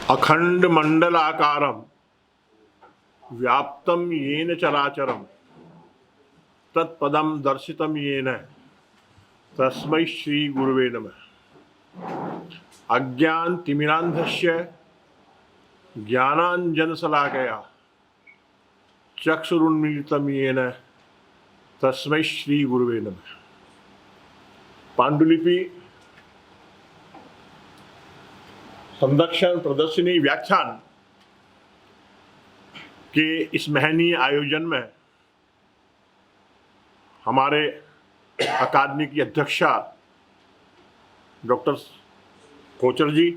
अखंड मंडलाकारं व्याप्तं येन चराचरं तत्पदं दर्शितं येन तस्मै श्री गुरुवे नमः। अज्ञानतिमिरान्धस्य ज्ञानाञ्जनशलाकया चक्षुरुन्मीलितं येन तस्मै श्री गुरुवे नमः। पांडुलिपि संरक्षण प्रदर्शनी व्याख्यान के इस महनीय आयोजन में हमारे अकादमी की अध्यक्षा डॉक्टर कोचर जी,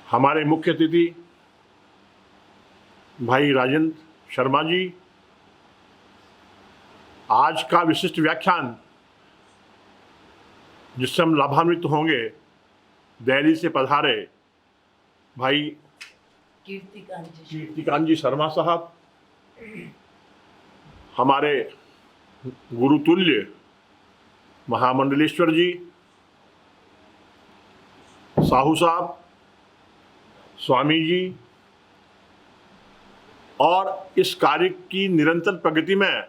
हमारे मुख्य अतिथि भाई राजेंद्र शर्मा जी, आज का विशिष्ट व्याख्यान जिससे हम लाभान्वित होंगे, दिल्ली से पधारे भाई कीर्तिकांत जी शर्मा साहब, हमारे गुरुतुल्य महामंडलेश्वर जी, साहू साहब, स्वामी जी, और इस कार्य की निरंतर प्रगति में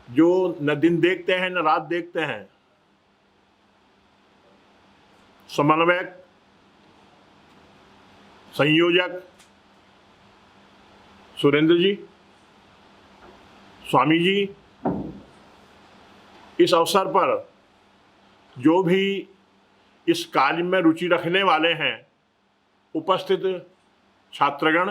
जो न दिन देखते हैं न रात देखते हैं, समन्वयक, संयोजक सुरेंद्र जी, स्वामी जी, इस अवसर पर जो भी इस कार्य में रुचि रखने वाले हैं, उपस्थित छात्रगण,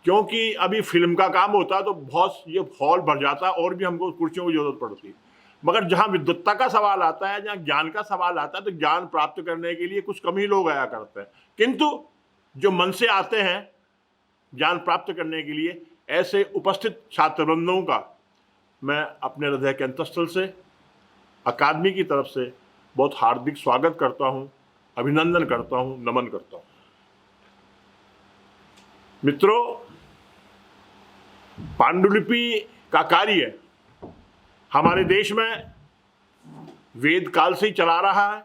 क्योंकि अभी फिल्म का काम होता है तो बहुत ये हॉल भर जाता है और भी हमको कुर्सियों की जरूरत पड़ती है, मगर जहाँ विद्वत्ता का सवाल आता है, जहाँ ज्ञान का सवाल आता है, तो ज्ञान प्राप्त करने के लिए कुछ कम ही लोग आया करते हैं, किंतु जो मन से आते हैं ज्ञान प्राप्त करने के लिए, ऐसे उपस्थित छात्रवृंदों का मैं अपने हृदय के अंतस्थल से अकादमी की तरफ से बहुत हार्दिक स्वागत करता हूँ, अभिनंदन करता हूँ, नमन करता हूँ। मित्रों, पांडुलिपि का कार्य हमारे देश में वेद काल से ही चला रहा है।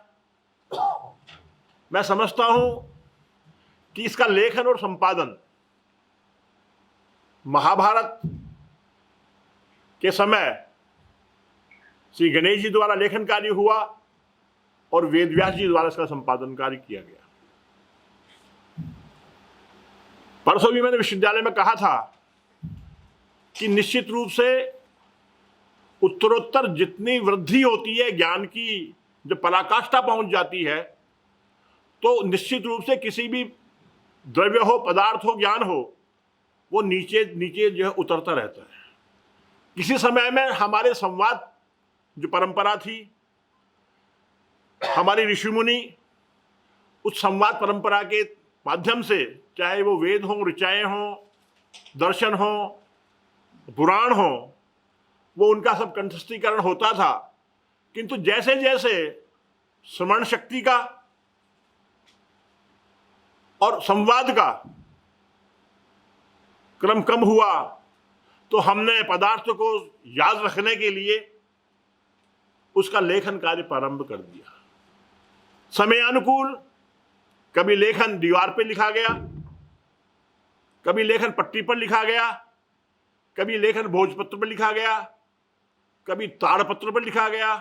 मैं समझता हूं कि इसका लेखन और संपादन महाभारत के समय श्री गणेश जी द्वारा लेखन कार्य हुआ और वेद व्यास जी द्वारा इसका संपादन कार्य किया गया। परसों भी मैंने विश्वविद्यालय में कहा था कि निश्चित रूप से उत्तरोत्तर जितनी वृद्धि होती है ज्ञान की, जब पराकाष्ठा पहुंच जाती है, तो निश्चित रूप से किसी भी द्रव्य हो, पदार्थ हो, ज्ञान हो, वो नीचे नीचे जो है उतरता रहता है। किसी समय में हमारे संवाद जो परंपरा थी, हमारी ऋषि मुनि उस संवाद परंपरा के माध्यम से, चाहे वो वेद हो, ऋचाएं हो, दर्शन हो, पुराण हो, वो उनका सब कंठस्थीकरण होता था, किंतु जैसे जैसे स्मरण शक्ति का और संवाद का क्रम कम हुआ, तो हमने पदार्थ को याद रखने के लिए उसका लेखन कार्य प्रारंभ कर दिया। समयानुकूल कभी लेखन दीवार पर लिखा गया, कभी लेखन पट्टी पर लिखा गया, कभी लेखन भोजपत्र पर लिखा गया, कभी ताड़पत्र पर लिखा गया,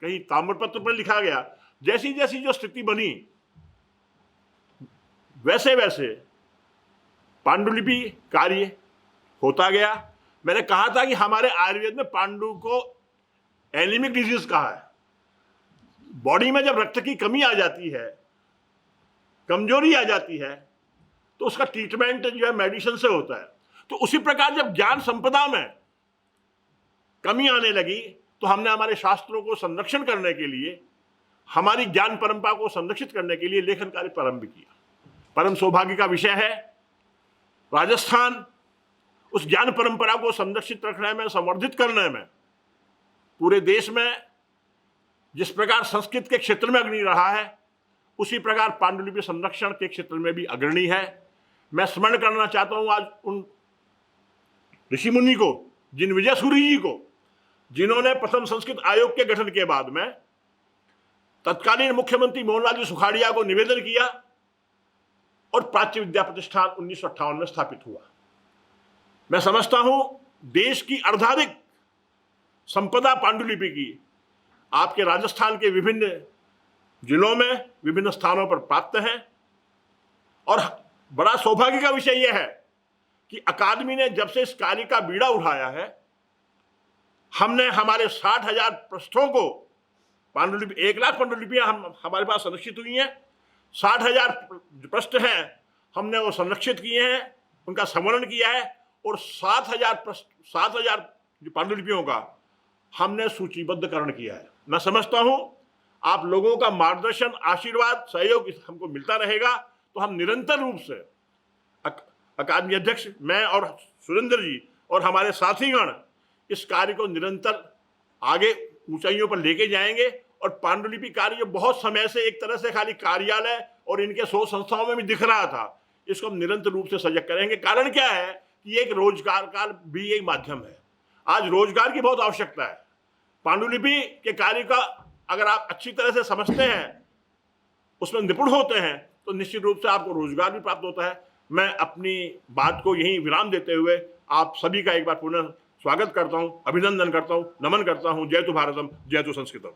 कहीं ताम्रपत्र पर लिखा गया। जैसी जैसी जो स्थिति बनी, वैसे वैसे पांडुलिपि कार्य होता गया। मैंने कहा था कि हमारे आयुर्वेद में पांडु को एनीमिक डिजीज कहा है। बॉडी में जब रक्त की कमी आ जाती है, कमजोरी आ जाती है, तो उसका ट्रीटमेंट जो है मेडिसिन से होता है। तो उसी प्रकार जब ज्ञान संपदा में कमी आने लगी, तो हमने हमारे शास्त्रों को संरक्षण करने के लिए, हमारी ज्ञान परंपरा को संरक्षित करने के लिए लेखन कार्य प्रारंभ किया। परम सौभाग्य का विषय है, राजस्थान उस ज्ञान परंपरा को संरक्षित रखने में, संवर्धित करने में पूरे देश में जिस प्रकार संस्कृत के क्षेत्र में अग्रणी रहा है, उसी प्रकार पांडुलिपि संरक्षण के क्षेत्र में भी अग्रणी है। मैं स्मरण करना चाहता हूं आज उन ऋषि मुनि को, जिन विजय सूरी जी को, जिन्होंने प्रथम संस्कृत आयोग के गठन के बाद में तत्कालीन मुख्यमंत्री मोहनलाल जी सुखाड़िया को निवेदन किया और प्राच्य विद्या प्रतिष्ठान 1958 में स्थापित हुआ। मैं समझता हूं देश की अर्धाधिक संपदा पांडुलिपि की आपके राजस्थान के विभिन्न जिलों में विभिन्न स्थानों पर प्राप्त है। और बड़ा सौभाग्य का विषय यह है कि अकादमी ने जब से इस कार्य का बीड़ा उठाया है, हमने हमारे 60,000 पृष्ठों को पांडुलिपि 1 लाख पांडुलिपियां हमारे पास संरक्षित हुई हैं। 60,000 पृष्ठ हैं, हमने वो संरक्षित किए हैं, उनका संवर्धन किया है और 7,000 पांडुलिपियों का हमने सूचीबद्धकरण किया है। मैं समझता हूं आप लोगों का मार्गदर्शन, आशीर्वाद, सहयोग हमको मिलता रहेगा तो हम निरंतर रूप से अकादमी अध्यक्ष, मैं और सुरेंद्र जी और हमारे साथीगण इस कार्य को निरंतर आगे ऊंचाइयों पर लेके जाएंगे। और पांडुलिपि कार्य जो बहुत समय से एक तरह से खाली कार्यालय और इनके 100 संस्थाओं में भी दिख रहा था, इसको हम निरंतर रूप से सजग करेंगे। कारण क्या है कि एक रोजगार का भी एक माध्यम है। आज रोजगार की बहुत आवश्यकता है। पांडुलिपि के कार्य का अगर आप अच्छी तरह से समझते हैं, उसमें निपुण होते हैं, तो निश्चित रूप से आपको रोजगार भी प्राप्त होता है। मैं अपनी बात को यहीं विराम देते हुए आप सभी का एक बार पुनः स्वागत करता हूं, अभिनंदन करता हूं, नमन करता हूं। जय तु भारतम, जय तु संस्कृतम।